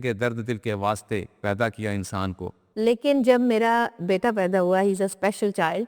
کہ درد دل کے واسطے پیدا کیا انسان کو. لیکن جب میرا بیٹا پیدا ہوا ہی از اے اسپیشل چائلڈ.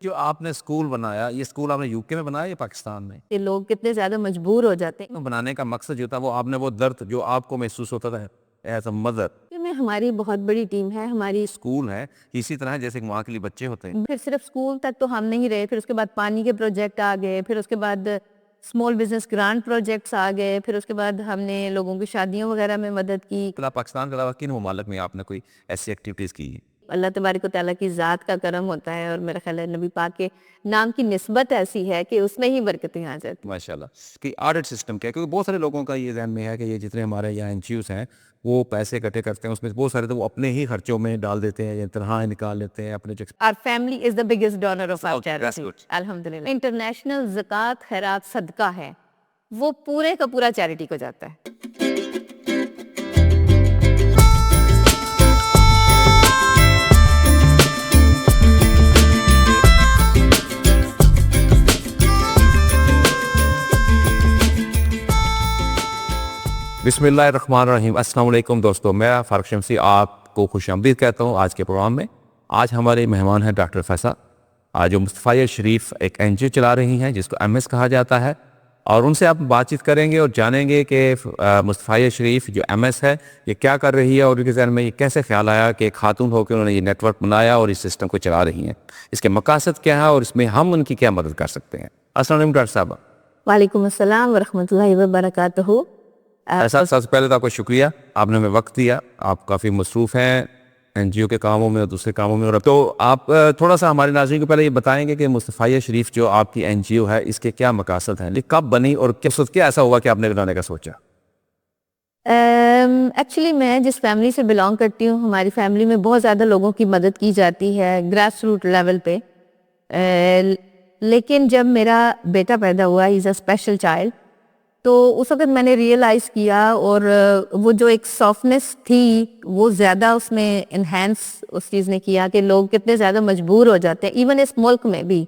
جو آپ نے اسکول بنایا یہ اسکول آپ نے یو کے میں بنایا یا پاکستان میں؟ کہ لوگ کتنے زیادہ مجبور ہو جاتے ہیں. بنانے کا مقصد جو تھا وہ آپ نے وہ درد جو آپ کو محسوس ہوتا تھا ایز اے مدر. میں ہماری بہت بڑی ٹیم ہے, ہماری اسکول ہے اسی طرح جیسے وہاں کے لیے بچے ہوتے ہیں. پھر صرف اسکول تک تو ہم نہیں رہے, پھر اس کے بعد پانی کے پروجیکٹ آ گئے, پھر اس کے بعد اسمال بزنس گرانٹ پروجیکٹس آ گئے, پھر اس کے بعد ہم نے لوگوں کی شادیوں وغیرہ میں مدد کی. پاکستان کے علاوہ کن ممالک میں آپ نے کوئی ایسی ایکٹیویٹیز کی؟ اللہ تبارک و تعالیٰ کی ذات کا کرم ہوتا ہے, اور میرا خیال ہے نبی پاک کے نام کی نسبت ایسی ہے کہ اس میں ہی برکتیں آ جاتی. ماشاءاللہ. کہ آڈٹ سسٹم کیا ہے, کیونکہ بہت سارے لوگوں کا یہ ذہن میں ہے کہ یہ جتنے ہمارے یہاں این جی اوز ہیں وہ پیسے اکٹھے کرتے ہیں, اس میں بہت سارے تو وہ اپنے ہی خرچوں میں ڈال دیتے ہیں یا تنہا نکال لیتے ہیں اپنے. Our family is the biggest donor of our charity. الحمدللہ. انٹرنیشنل زکوٰۃ خیرات صدقہ ہے وہ پورے کا پورا چیریٹی کو جاتا ہے. بسم اللہ الرحمن الرحیم. السلام علیکم دوستو, میں فاروق شمسی آپ کو خوش آمدید کہتا ہوں آج کے پروگرام میں. آج ہمارے مہمان ہیں ڈاکٹر فیصل, آج جو مصطفیٰ شریف ایک این جی او چلا رہی ہیں جس کو ایم ایس کہا جاتا ہے, اور ان سے آپ بات چیت کریں گے اور جانیں گے کہ مصطفیٰ شریف جو ایم ایس ہے یہ کیا کر رہی ہے, اور ان کے ذہن میں یہ کیسے خیال آیا کہ ایک خاتون ہو کے انہوں نے یہ نیٹ ورک بنایا اور اس سسٹم کو چلا رہی ہیں, اس کے مقاصد کیا ہے اور اس میں ہم ان کی کیا مدد کر سکتے ہیں. السلام علیکم ڈاکٹر صاحبہ. وعلیکم السلام ورحمۃ اللہ وبرکاتہ. سب سے پہلے تو آپ کو شکریہ, آپ نے ہمیں وقت دیا. آپ کافی مصروف ہیں این جی او کے کاموں میں اور دوسرے کاموں میں, اور تو آپ تھوڑا سا ہمارے ناظرین کو پہلے یہ بتائیں گے کہ مصطفیٰ شریف جو آپ کی این جی او ہے اس کے کیا مقاصد ہیں, کب بنی اور کیا ایسا ہوا کہ آپ نے بنانے کا سوچا؟ ایکچولی میں جس فیملی سے بلانگ کرتی ہوں, ہماری فیملی میں بہت زیادہ لوگوں کی مدد کی جاتی ہے گراس روٹ لیول پہ. لیکن جب میرا بیٹا پیدا ہوا ہی از اے اسپیشل چائلڈ, تو اس وقت میں نے ریئلائز کیا, اور وہ جو ایک سافٹنس تھی وہ زیادہ اس میں انہینس اس چیز نے کیا کہ لوگ کتنے زیادہ مجبور ہو جاتے ہیں. ایون اس ملک میں بھی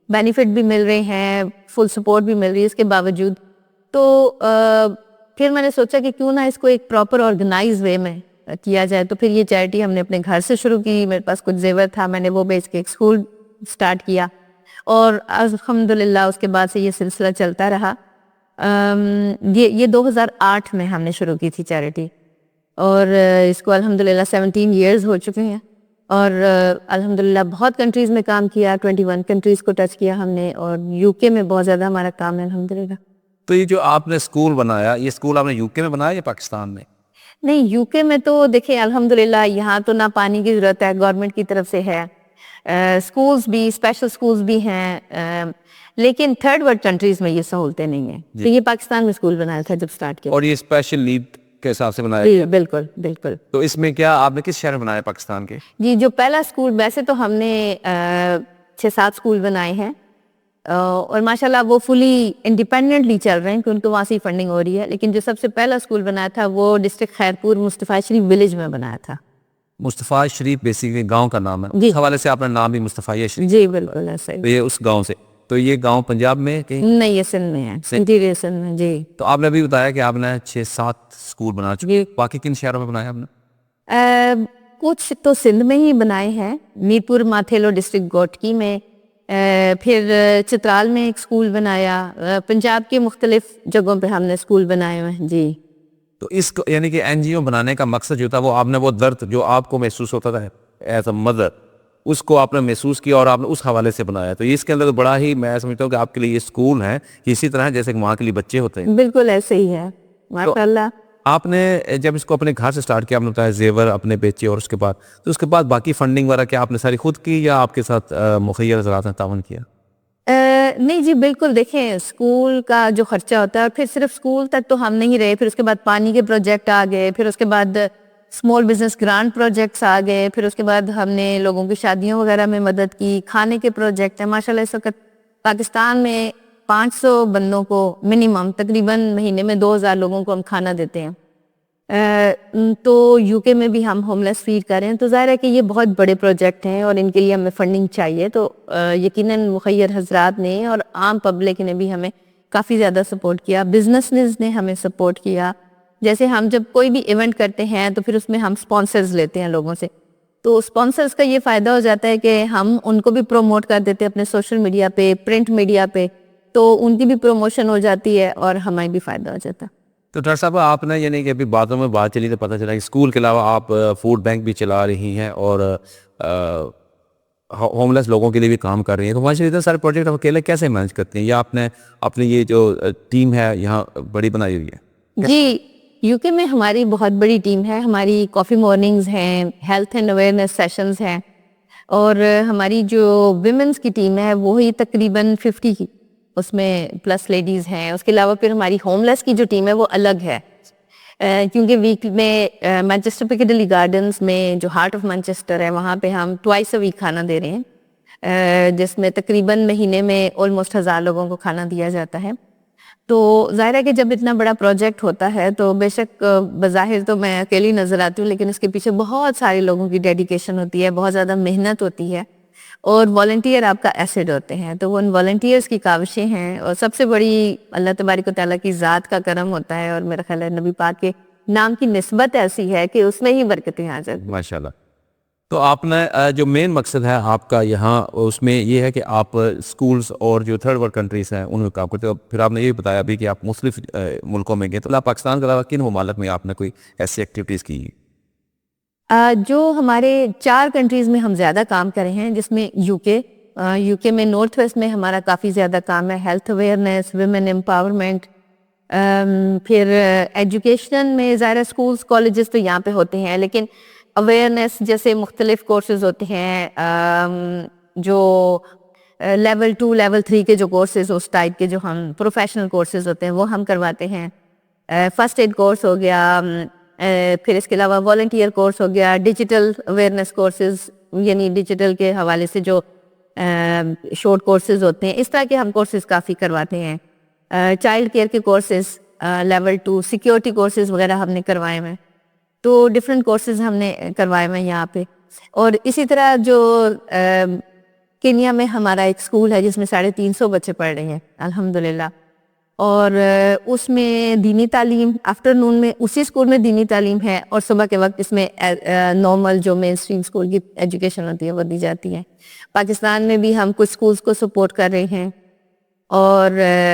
بینیفٹ بھی مل رہے ہیں, فل سپورٹ بھی مل رہی ہے اس کے باوجود. تو پھر میں نے سوچا کہ کیوں نہ اس کو ایک پراپر آرگنائز وے میں کیا جائے. تو پھر یہ چیریٹی ہم نے اپنے گھر سے شروع کی. میرے پاس کچھ زیور تھا, میں نے وہ بیچ کے ایک اسکول سٹارٹ کیا, اور الحمدللہ اس کے بعد سے یہ سلسلہ چلتا رہا. یہ 2008 میں ہم نے شروع کی تھی چیریٹی, اور اس کو الحمدللہ 17 ایئرز ہو چکے ہیں, اور الحمدللہ بہت کنٹریز میں کام کیا, 21 کنٹریز کو ٹچ کیا ہم نے, اور یو کے میں بہت زیادہ ہمارا کام ہے الحمدللہ. تو یہ جو آپ نے اسکول بنایا یہ اسکول آپ نے یو کے میں بنایا یا پاکستان میں؟ نہیں, یو کے میں تو دیکھیں الحمدللہ یہاں تو نہ پانی کی ضرورت ہے, گورنمنٹ کی طرف سے ہے, اسکولز بھی اسپیشل اسکولز بھی ہیں, لیکن تھرڈ ورلڈ کنٹریز میں یہ سہولتیں نہیں ہیں. تو یہ پاکستان میں اسکول بنایا تھا جب سٹارٹ کیا. اور یہ اسپیشل نیڈ کے حساب سے بنایا؟ جی بالکل بالکل. تو اس میں کیا آپ نے کس شہر میں بنایا پاکستان کے؟ جی جو پہلا اسکول, ویسے تو ہم نے 6-7 اسکول بنائے ہیں, اور ماشاءاللہ وہ فلی انڈیپینڈنٹلی چل رہے ہیں کہ ان کو وہاں سے فنڈنگ ہو رہی ہے. لیکن جو سب سے پہلا اسکول بنایا تھا وہ ڈسٹرکٹ خیرپور مصطفیٰ شریف ولیج میں بنایا تھا. مصطفیٰ شریف بیسیکلی گاؤں کا نام ہے, اس حوالے سے آپ نے نام بھی مصطفیٰ شریف. جی بالکل ایسا ہی. یہ اس گاؤں سے. تو یہ گاؤں پنجاب میں کہیں نہیں, یہ سندھ میں ہے, انٹیریئر سندھ میں. جی تو آپ نے ابھی بتایا کہ آپ نے 6-7 اسکول بنا چکے, باقی کن شہروں میں بنایا آپ نے؟ کچھ تو سندھ میں ہی بنائے ہیں, میرپور ماتھیلو ڈسٹرکٹ گوٹکی میں, پھر چترال میں ایک اسکول بنایا, پنجاب کے مختلف جگہوں پہ ہم نے اسکول بنائے ہوئے ہیں. جی تو اس کو یعنی کہ این جی او بنانے کا مقصد جو تھا وہ آپ نے وہ درد جو آپ کو محسوس ہوتا تھا ایز اے مدر, اس کو آپ نے محسوس کیا اور آپ نے اس حوالے سے بنایا. تو اس کے اندر بڑا ہی میں سمجھتا ہوں کہ آپ کے لیے یہ اسکول ہے اسی طرح جیسے کہ وہاں کے لیے بچے ہوتے ہیں. بالکل ایسے ہی ہے ماشاءاللہ. آپ نے جب اس کو اپنے گھر سے سٹارٹ کیا, آپ نے بتایا زیور اپنے بیچے, اور اس کے بعد تو اس کے بعد باقی فنڈنگ وغیرہ کیا آپ نے ساری خود کی یا آپ کے ساتھ مخیر حضرات نے تعاون کیا؟ نہیں جی بالکل. دیکھیں اسکول کا جو خرچہ ہوتا ہے, پھر صرف اسکول تک تو ہم نہیں رہے, پھر اس کے بعد پانی کے پروجیکٹ آ گئے, پھر اس کے بعد اسمال بزنس گرانٹ پروجیکٹس آ گئے, پھر اس کے بعد ہم نے لوگوں کی شادیوں وغیرہ میں مدد کی, کھانے کے پروجیکٹ ہیں. ماشاءاللہ اس وقت پاکستان میں 500 بندوں کو منیمم تقریباً مہینے میں 2000 لوگوں کو ہم کھانا دیتے ہیں. تو یو کے میں بھی ہم ہوم لیس فیڈ کر رہے ہیں. تو ظاہر ہے کہ یہ بہت بڑے پروجیکٹ ہیں اور ان کے لیے ہمیں فنڈنگ چاہیے. تو یقیناً مخیر حضرات نے اور عام پبلک نے بھی ہمیں کافی زیادہ سپورٹ کیا, بزنسز نے ہمیں سپورٹ کیا, جیسے ہم جب کوئی بھی ایونٹ کرتے ہیں تو پھر اس میں ہم سپانسرز لیتے ہیں لوگوں سے, تو سپانسرز کا یہ فائدہ ہو جاتا ہے کہ ہم ان کو بھی پروموٹ کر دیتے ہیں اپنے سوشل میڈیا پہ, پرنٹ میڈیا پہ, تو ان کی بھی پروموشن ہو جاتی ہے اور ہمیں بھی فائدہ ہو جاتا ہے. تو ڈاکٹر صاحب آپ نے یعنی کہ ابھی باتوں میں بات چلی تو پتہ چلا کہ اسکول کے علاوہ آپ فوڈ بینک بھی چلا رہی ہیں اور ہوم لیس لوگوں کے لیے بھی کام کر رہی ہیں, تو ماشاء اللہ اتنے سارے پروجیکٹ آپ اکیلے کیسے مینج کرتے ہیں, یا آپ نے اپنی یہ جو ٹیم ہے یہاں بڑی بنائی ہوئی ہے؟ جی, یو کے میں ہماری بہت بڑی ٹیم ہے. ہماری کافی مارننگز ہیں, ہیلتھ اینڈ اویئرنیس سیشنز ہیں, اور ہماری جو ویمنس کی ٹیم ہے وہی تقریباً 50 کی, اس میں پلس لیڈیز ہیں. اس کے علاوہ پھر ہماری ہوم لیس کی جو ٹیم ہے وہ الگ ہے, کیونکہ ویک میں مانچسٹر پکیڈلی گارڈنز میں جو ہارٹ آف مانچسٹر ہے وہاں پہ ہم ٹوائس اے ویک کھانا دے رہے ہیں, جس میں تقریباً مہینے میں آلموسٹ 1000 لوگوں کو کھانا دیا جاتا ہے. تو ظاہر ہے کہ جب اتنا بڑا پروجیکٹ ہوتا ہے تو بے شک بظاہر تو میں اکیلی نظر آتی ہوں, لیکن اس کے پیچھے بہت سارے لوگوں کی ڈیڈیکیشن ہوتی ہے, بہت زیادہ محنت ہوتی ہے, اور والنٹیئر آپ کا ایسڈ ہوتے ہیں. تو وہ ان والنٹیئرس کی کاوشیں ہیں, اور سب سے بڑی اللہ تبارک و تعالیٰ کی ذات کا کرم ہوتا ہے, اور میرا خیال ہے نبی پاک کے نام کی نسبت ایسی ہے کہ اس میں ہی برکتیں آ جاتی ہیں. ماشاءاللہ. تو آپ نے جو مین مقصد ہے آپ کا یہاں, اس میں یہ ہے کہ آپ اسکولز اور جو تھرڈ ورلڈ کنٹریز ہیں ان میں کام کرتے ہو. پھر آپ نے یہ بتایا بھی کہ آپ مختلف ملکوں میں گئے, تو پاکستان کے علاوہ کن ممالک میں آپ نے کوئی ایسی ایکٹیویٹیز کی؟ جو ہمارے 4 کنٹریز میں ہم زیادہ کام کرے ہیں, جس میں یو کے میں نارتھ ویسٹ میں ہمارا کافی زیادہ کام ہے, ہیلتھ اویئرنیس, ویمن امپاورمنٹ. پھر ایجوکیشن میں ظاہر اسکولز کالجز تو یہاں پہ ہوتے ہیں, لیکن اویئرنیس جیسے مختلف کورسز ہوتے ہیں, جو لیول 2 لیول 3 کے جو کورسز اس ٹائپ کے جو ہم پروفیشنل کورسز ہوتے ہیں وہ ہم کرواتے ہیں. فرسٹ ایڈ کورس ہو گیا, پھر اس کے علاوہ والنٹیئر کورس ہو گیا, ڈیجیٹل اویئرنیس کورسز یعنی ڈیجیٹل کے حوالے سے جو شارٹ کورسز ہوتے ہیں, اس طرح کے ہم کورسز کافی کرواتے ہیں. چائلڈ کیئر کے کورسز لیول 2, سیکیورٹی کورسز وغیرہ ہم نے کروائے ہیں. تو ڈفرینٹ کورسز ہم نے کروائے ہیں یہاں پہ. اور اسی طرح جو کینیا میں ہمارا ایک اسکول ہے جس میں 350 بچے پڑھ رہے ہیں الحمدللہ, اور اس میں دینی تعلیم آفٹر نون میں اسی اسکول میں دینی تعلیم ہے, اور صبح کے وقت اس میں نارمل جو مین اسٹریم اسکول کی ایجوکیشن ہوتی ہے وہ دی جاتی ہے. پاکستان میں بھی ہم کچھ اسکولز کو سپورٹ کر رہے ہیں, اور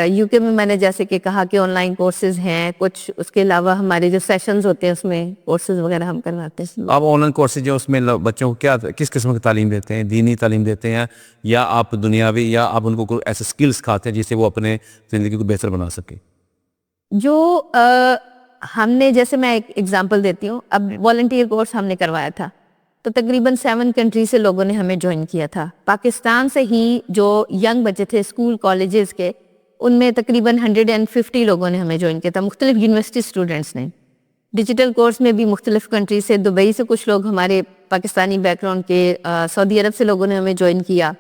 یو کے میں نے جیسے کہ کہا کہ آن لائن کورسز ہیں کچھ, اس کے علاوہ ہمارے جو سیشنز ہوتے ہیں اس میں کورسز وغیرہ ہم کرواتے ہیں. آپ آن لائن کورسز جو اس میں بچوں کو کیا کس قسم کی تعلیم دیتے ہیں؟ دینی تعلیم دیتے ہیں یا آپ دنیاوی, یا آپ ان کو کوئی ایسے اسکلس سکھاتے ہیں جس سے وہ اپنے زندگی کو بہتر بنا سکیں؟ جو ہم نے, جیسے میں ایک ایگزامپل دیتی ہوں, اب والنٹیئر کورس ہم نے کروایا تھا تو تقریباً 7 کنٹری سے لوگوں نے ہمیں جوائن کیا تھا. پاکستان سے ہی جو ینگ بچے تھے اسکول کالجز کے, ان میں تقریباً 150 لوگوں نے ہمیں جوائن کیا تھا, مختلف یونیورسٹی اسٹوڈنٹس نے. ڈیجیٹل کورس میں بھی مختلف کنٹری سے, دبئی سے کچھ لوگ ہمارے پاکستانی بیک گراؤنڈ کے, سعودی عرب سے لوگوں نے ہمیں جوائن کیا,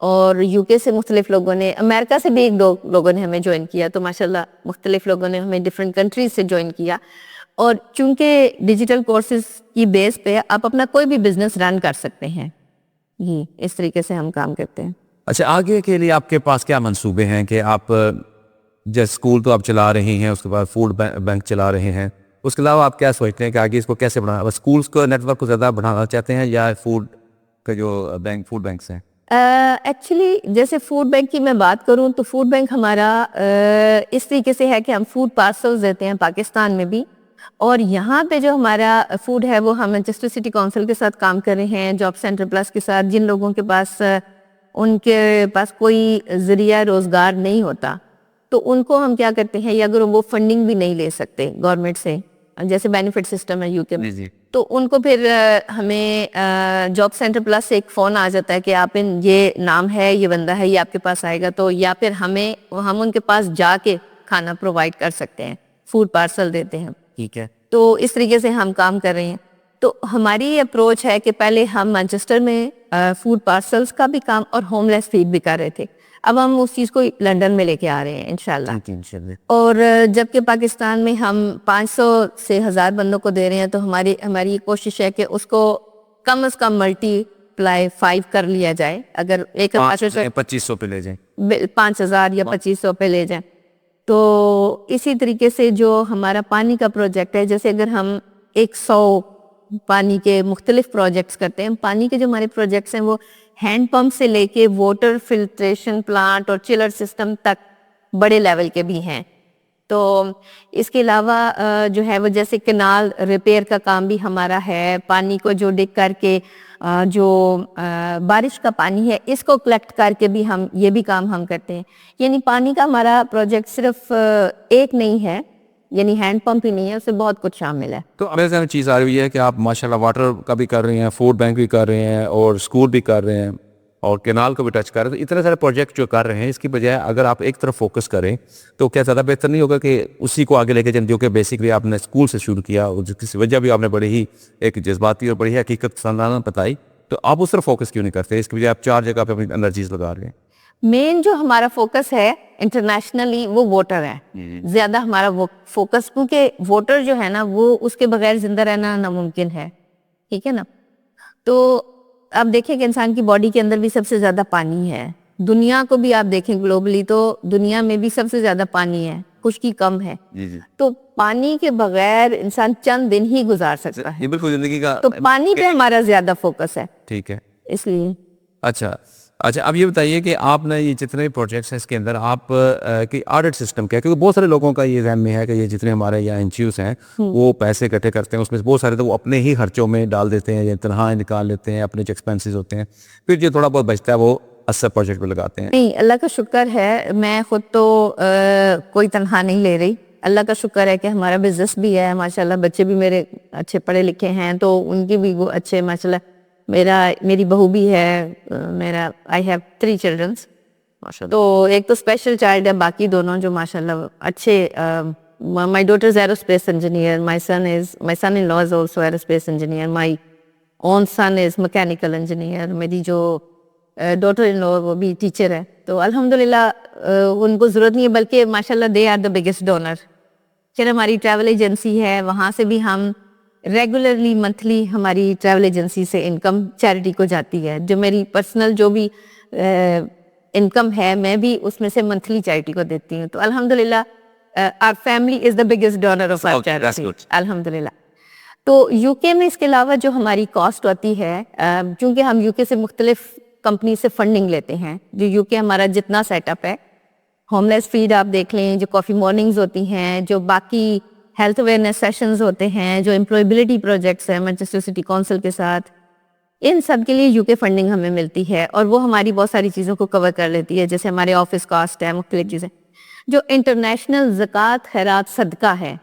اور یو کے سے مختلف لوگوں نے, امریکہ سے بھی 2 لوگوں نے ہمیں جوائن کیا. تو ماشاءاللہ مختلف لوگوں نے ہمیں ڈفرینٹ کنٹریز سے جوائن کیا. اور چونکہ ڈیجیٹل کورسز کی بیس پہ آپ اپنا کوئی بھی بزنس رن کر سکتے ہیں, جی اس طریقے سے ہم کام کرتے ہیں. اچھا, آگے کے لیے آپ کے پاس کیا منصوبے ہیں کہ آپ جیسے اسکول تو آپ چلا رہی ہیں, اس کے بعد فوڈ بینک چلا رہے ہیں, اس کے علاوہ آپ کیا سوچتے ہیں کہ آگے اس کو کیسے بڑھانا؟ اسکولس کو نیٹ ورک کو زیادہ بڑھانا چاہتے ہیں یا فوڈ کا جو فوڈ بینکس ہیں؟ ایکچولی جیسے فوڈ بینک کی میں بات کروں تو فوڈ بینک ہمارا اس طریقے سے ہے کہ ہم فوڈ پارسلز دیتے ہیں پاکستان میں بھی, اور یہاں پہ جو ہمارا فوڈ ہے وہ ہم مانچسٹر سٹی کونسل کے ساتھ کام کر رہے ہیں, جاب سینٹر پلس کے ساتھ. جن لوگوں کے پاس ان کے پاس کوئی ذریعہ روزگار نہیں ہوتا تو ان کو ہم کیا کرتے ہیں, یا اگر وہ فنڈنگ بھی نہیں لے سکتے گورنمنٹ سے, جیسے بینیفٹ سسٹم ہے یو کے میں, تو ان کو پھر ہمیں جاب سینٹر پلس سے ایک فون آ جاتا ہے کہ آپ یہ نام ہے, یہ بندہ ہے, یہ آپ کے پاس آئے گا, تو یا پھر ہم ان کے پاس جا کے کھانا پرووائڈ کر سکتے ہیں, فوڈ پارسل دیتے ہیں. ٹھیک ہے. تو اس طریقے سے ہم کام کر رہے ہیں. تو ہماری اپروچ ہے کہ پہلے ہم مانچسٹر میں فوڈ پارسلز کا بھی کام اور ہوم لیس فیڈ بھی کر رہے تھے, اب ہم اس چیز کو لنڈن میں لے کے آ رہے ہیں انشاءاللہ. اور جبکہ پاکستان میں ہم 500 سے 1000 بندوں کو دے رہے ہیں, تو ہماری کوشش ہے کہ اس کو کم از کم ملٹی پلائی 5 کر لیا جائے. اگر 2500 پہ لے جائیں, 5000 یا 2500 پہ لے جائیں, تو اسی طریقے سے جو ہمارا پانی کا پروجیکٹ ہے، جیسے اگر ہم 100 پانی کے مختلف پروجیکٹس کرتے ہیں، پانی کے جو ہمارے پروجیکٹس ہیں وہ ہینڈ پمپ سے لے کے واٹر فلٹریشن پلانٹ اور چلر سسٹم تک بڑے لیول کے بھی ہیں. تو اس کے علاوہ جو ہے وہ جیسے کنال ریپیئر کا کام بھی ہمارا ہے، پانی کو جو ڈگ کر کے جو بارش کا پانی ہے اس کو کلیکٹ کر کے بھی ہم یہ بھی کام ہم کرتے ہیں. یعنی پانی کا ہمارا پروجیکٹ صرف ایک نہیں ہے، یعنی ہینڈ پمپ ہی نہیں ہے، اس سے بہت کچھ شامل ہے. تو میرے ذہن میں چیز آ رہی ہے کہ آپ ماشاءاللہ واٹر کا بھی کر رہی ہیں، فوڈ بینک بھی کر رہے ہیں، اور اسکول بھی کر رہے ہیں، اور کینال کو بھی ٹچ کر رہے ہیں. تو اتنے سارے پروجیکٹ جو کر رہے ہیں، اس کی بجائے اگر آپ ایک طرف فوکس کریں تو کیا زیادہ بہتر نہیں ہوگا کہ اسی کو آگے لے کے جائیں، جو کہ بیسکلی آپ نے اسکول سے شروع کیا اور کسی وجہ بھی آپ نے بڑی ہی ایک جذباتی اور بڑی حقیقت سنانا بتائی، تو آپ اس طرف فوکس کیوں نہیں کرتے؟ اس کی بجائے آپ 4 جگہ پہ اپنی انرجیز لگا رہے ہیں. مین جو ہمارا فوکس ہے انٹرنیشنلی وہ ووٹر ہے زیادہ ہمارا وہ فوکس، کیونکہ ووٹر جو ہے نا وہ اس کے بغیر زندہ رہنا ناممکن ہے. ٹھیک ہے نا. تو آپ دیکھیں کہ انسان کی باڈی کے اندر بھی سب سے زیادہ پانی ہے، دنیا کو بھی آپ دیکھیں گلوبلی تو دنیا میں بھی سب سے زیادہ پانی ہے، خشکی کم ہے. تو پانی کے بغیر انسان چند دن ہی گزار سکتا ہے. یہ بالکل زندگی کا تو پانی پہ ہمارا زیادہ فوکس ہے. ٹھیک ہے. اس لیے اچھا اب یہ بتائیے کہ آپ نے یہ جتنے پروجیکٹس ہیں اس کے اندر آپ کی آڈٹ سسٹم کیا ہے؟ کیونکہ بہت سارے لوگوں کا یہ ذہن میں ہے کہ یہ جتنے ہمارے یہاں این جی اوز ہیں وہ پیسے اکٹھے کرتے ہیں، اس میں سے بہت سارے تو وہ اپنے ہی خرچوں میں ڈال دیتے ہیں یا تنہائیں نکال لیتے ہیں، اپنے جو ایکسپینسز ہوتے ہیں، پھر جو تھوڑا بہت بچتا ہے وہ اثر پروجیکٹ پہ لگاتے ہیں. نہیں، اللہ کا شکر ہے میں خود تو کوئی تنخواہ نہیں لے رہی. اللہ کا شکر ہے کہ ہمارا بزنس بھی ہے ماشاءاللہ، بچے بھی میرے اچھے پڑھے لکھے ہیں تو ان کی بھی وہ اچھے ماشاءاللہ. میری بہو بھی ہے، میرا آئی ہیو 3 چلڈرنس. تو ایک تو اسپیشل چائلڈ ہے، باقی دونوں جو ماشاءاللہ اچھے. My daughter is aerospace engineer, my son in law is also aerospace engineer, my own son is mechanical engineer, میری جو ڈاٹر ان لا وہ بھی ٹیچر ہے. تو الحمدللہ ان کو ضرورت نہیں ہے، بلکہ ماشاءاللہ they are the biggest donor. پھر ہماری ٹریول ایجنسی ہے، وہاں سے بھی ہم ریگولرلی منتھلی ہماری ٹریول ایجنسی سے انکم چیریٹی کو جاتی ہے. جو میری پرسنل جو بھی انکم ہے میں بھی اس میں سے منتھلی چیریٹی کو دیتی ہوں. تو الحمدللہ our family is the biggest donor of our charity. الحمدللہ. تو یو کے میں اس کے علاوہ جو ہماری کاسٹ ہوتی ہے، چونکہ ہم یو کے سے مختلف کمپنی سے فنڈنگ لیتے ہیں، جو یو کے ہمارا جتنا سیٹ اپ ہے، ہوم لیس فیڈ آپ دیکھ لیں، جو کافی مارننگز ہوتی ہیں، جو باقی ہیلتھ اویئرنیس سیشنز ہوتے ہیں، جو امپلائبلٹی پروجیکٹس ہیں مانچسٹر سٹی کونسل کے ساتھ، ان سب کے لیے یو کے فنڈنگ ہمیں ملتی ہے اور وہ ہماری بہت ساری چیزوں کو کور کر لیتی ہے. جیسے ہمارے آفس کاسٹ ہے، مختلف چیزیں. جو انٹرنیشنل زکوٰۃ خیرات صدقہ ہے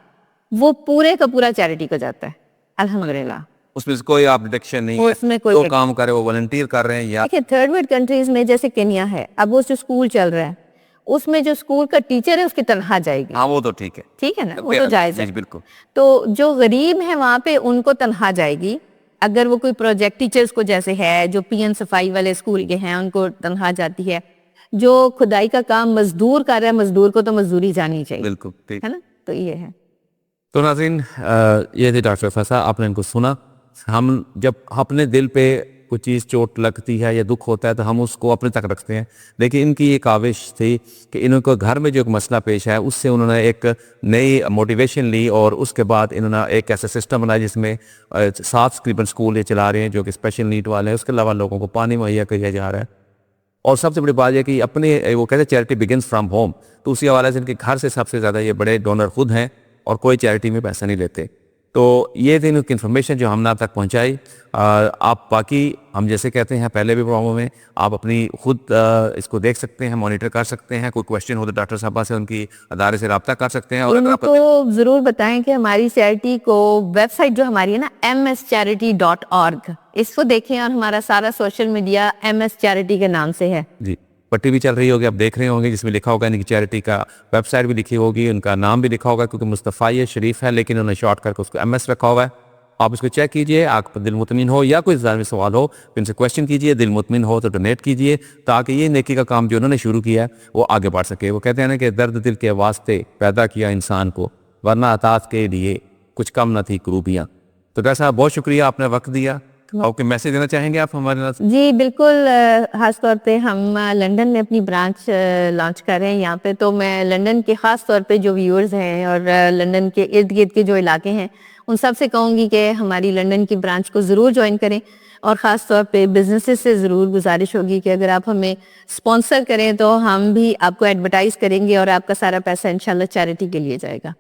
وہ پورے کا پورا چیریٹی کو جاتا ہے الحمدللہ. اس میں کوئی آپ ڈیڈکشن نہیں اس میں کوئی کام کرے وہ والنٹیئر کر رہے ہیں یا دیکھیں تھرڈ ورلڈ کنٹریز میں جیسے کینیا ہے، اب وہ جو اسکول چل رہا ہے اس میں جو اسکول کا ٹیچر ہے اس کی تنخواہ جائے گی. ہاں وہ تو ٹھیک ہے، ٹھیک ہے نا، وہ تو جائز ہے. بالکل. تو جو غریب ہیں وہاں پہ ان کو تنخواہ جائے گی. اگر وہ کوئی پروجیکٹ ٹیچرز کو جیسے ہے، جو پی این صفائی والے اسکول کے ہیں ان کو تنخواہ جاتی ہے. جو کھدائی کا کام مزدور کر رہا ہے مزدور کو تو مزدوری جانی چاہیے. بالکل ٹھیک ہے نا. تو یہ ہے. تو ناظرین یہ تھے ڈاکٹر فیصل، آپ نے ان کو سنا. ہم جب اپنے دل پہ کوئی چیز چوٹ لگتی ہے یا دکھ ہوتا ہے تو ہم اس کو اپنے تک رکھتے ہیں، لیکن ان کی یہ کاوش تھی کہ ان کو گھر میں جو ایک مسئلہ پیش ہے اس سے انہوں نے ایک نئی موٹیویشن لی اور اس کے بعد انہوں نے ایک ایسا سسٹم بنایا جس میں 7 تقریباً اسکول یہ چلا رہے ہیں جو کہ اسپیشل نیڈ والے ہیں. اس کے علاوہ لوگوں کو پانی مہیا کیا جا رہا ہے. اور سب سے بڑی بات یہ کہ اپنے وہ کہتے ہیں چیریٹی بگنس فرام ہوم، تو اسی حوالے سے ان کے گھر سے سب سے زیادہ یہ بڑے ڈونر خود ہیں اور کوئی چیریٹی میں پیسہ نہیں لیتے. تو یہ تھی ان کی انفارمیشن جو ہم نے آپ تک پہنچائی. آپ باقی ہم جیسے کہتے ہیں پہلے بھی پروگراموں میں آپ اپنی خود اس کو دیکھ سکتے ہیں، مانیٹر کر سکتے ہیں. کوئی کویشچن ہو تو ڈاکٹر صاحبہ سے ان کی ادارے سے رابطہ کر سکتے ہیں. اور ان کو ضرور بتائیں کہ ہماری چیریٹی کو ویب سائٹ جو ہماری ہے نا mscharity.org، اس کو دیکھیں اور ہمارا سارا سوشل میڈیا MS چیریٹی کے نام سے ہے. جی پٹی بھی چل رہی ہوگی، آپ دیکھ رہے ہوں گے، جس میں لکھا ہوگا ان کی چیریٹی کا ویب سائٹ بھی لکھی ہوگی، ان کا نام بھی لکھا ہوگا کیونکہ مصطفیٰ شریف ہے لیکن انہوں نے شارٹ کر کے اس کو MS رکھا ہوا ہے. آپ اس کو چیک کیجئے، آپ کو دل مطمئن ہو یا کوئی ظاہری سوال ہو ان سے کویشچن کیجئے، دل مطمئن ہو تو ڈونیٹ کیجئے تاکہ یہ نیکی کا کام جو انہوں نے شروع کیا ہے وہ آگے بڑھ سکے. وہ کہتے ہیں نا کہ درد دل کے واسطے پیدا کیا انسان کو، ورنہ عطاعت کے لیے کچھ کم نہ تھی کروبیاں. تو ڈاکٹر صاحب بہت شکریہ، آپ نے وقت دیا. اوکے میسج دینا چاہیں گے آپ ہمارے ناظرین؟ جی بالکل، خاص طور پہ ہم لنڈن میں اپنی برانچ لانچ کر رہے ہیں یہاں پہ، تو میں لنڈن کے خاص طور پہ جو ویورز ہیں اور لنڈن کے ارد گرد کے جو علاقے ہیں ان سب سے کہوں گی کہ ہماری لنڈن کی برانچ کو ضرور جوائن کریں، اور خاص طور پہ بزنسز سے ضرور گزارش ہوگی کہ اگر آپ ہمیں اسپانسر کریں تو ہم بھی آپ کو ایڈورٹائز کریں گے اور آپ کا سارا پیسہ انشاءاللہ چیریٹی کے لیے جائے گا۔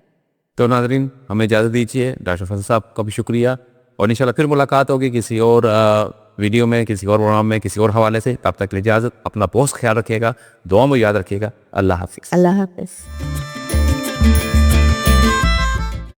تو ناظرین ہمیں اجازت دیجیے، ڈاکٹر فیصل صاحب کا بھی شکریہ، اور انشاءاللہ پھر ملاقات ہوگی کسی اور ویڈیو میں، کسی اور پروگرام میں، کسی اور حوالے سے۔ تب تک کے لیے اجازت، اپنا بہت خیال رکھیے گا، دعا میں یاد رکھیے گا۔ اللہ حافظ۔ اللہ حافظ۔